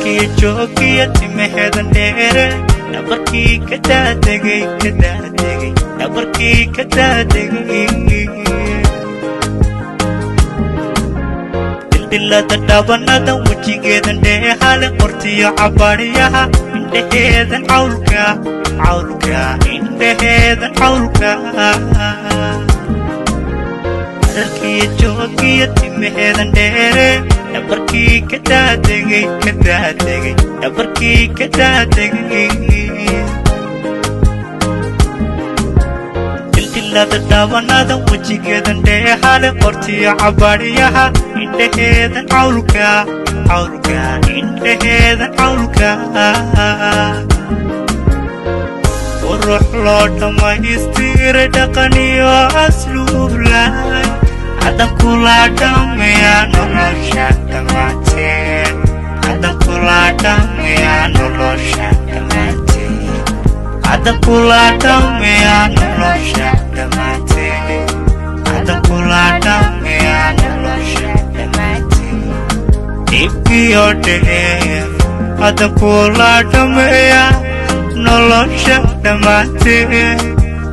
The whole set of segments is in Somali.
hadalkii joogiya timaheedan dheere dhabarkii ka daadegay dhabarkii ka daadegay dildilada dhabanada wejigeedan dheehale qortiyo cabaadhiyaha indhaheedan cawlka indhaheedan cawlka hadalkii joogiya timaheedan dheere dhabarkii ka daadegay dhabarkii ka daadegay dildilada dhabanada wejigeedan dheehale qortiyo cabaadhiyaha indhaheedan cawlka indhaheedan cawlka qurux loo dhammaystiray dhaqaniyo asluub lahay hadan kula dhammeeya nolosha dhammaanteed hadan kula dhammeeya nolosha dhammaanteed hadan kula dhammeeya nolosha dhammaanteed hadan kula dhammeeya nolosha dhammaanteed ibkiyo dheef hadan kula dhammeeya nolosha dhammaanteed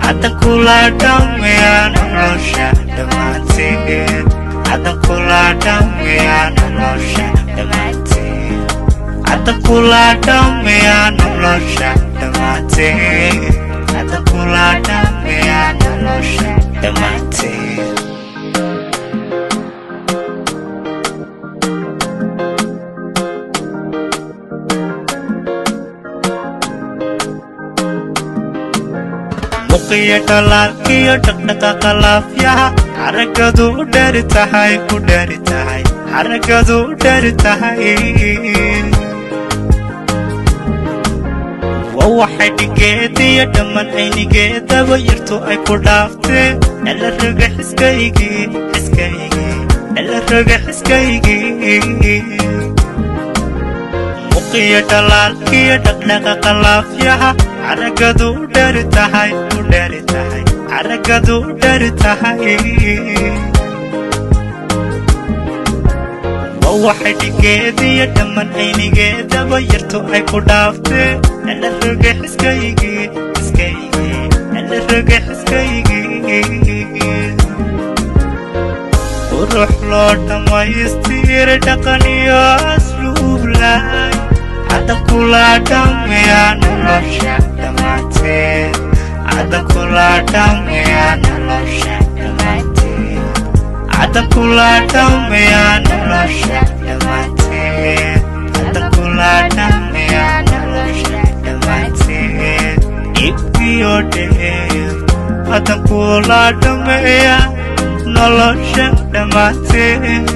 hadan kula dhammeeya nolosha dhammaanteed hadan kula dhammeeya nolosha dhammaanteed hadan kula dhammeeya nolosha dhammaanteed hadan kula dhammeeya nolosha dhammaanteed muqiya dhalaalkiyo dhaqdhaqaaqa laafyaha xaragadu u dheeri tahay xaragadu u dheeri tahay waa waxay dhigeediyo dhamman aynigeedaba yartu ay ku dhaaftee ela roga xiskaygii ela roga xiskaygii muqiya dhalaalkiyo dhaqdhaqaaqa laafyaha xaragadu u dheeri tahay xaragadu u dheeri tahay waa waxay dhigeediyo dhamman aynigeedaba yartu ay ku dhaaftee ela roga xiskaygii ela roga xiskaygii qurux loo dhammaystiray dhaqaniyo asluub lahay hadan kula dhammeeya nolosha dhammaanteed hadan kula dhammeeya nolosha dhammaanteed hadan kula dhammeeya nolosha dhammaanteed hadan kula dhammeeya nolosha dhammaanteed ibkiyo dheef hadan kula dhammeeya nolosha dhammaanteed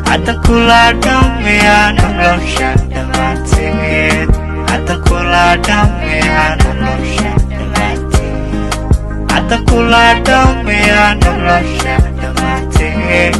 hadan kula dhammeeya nolosha dhammaanteed hadan kula dhammeeya nolosha dhammaanteed hadan kula dhammeeya nolosha dhammaanteed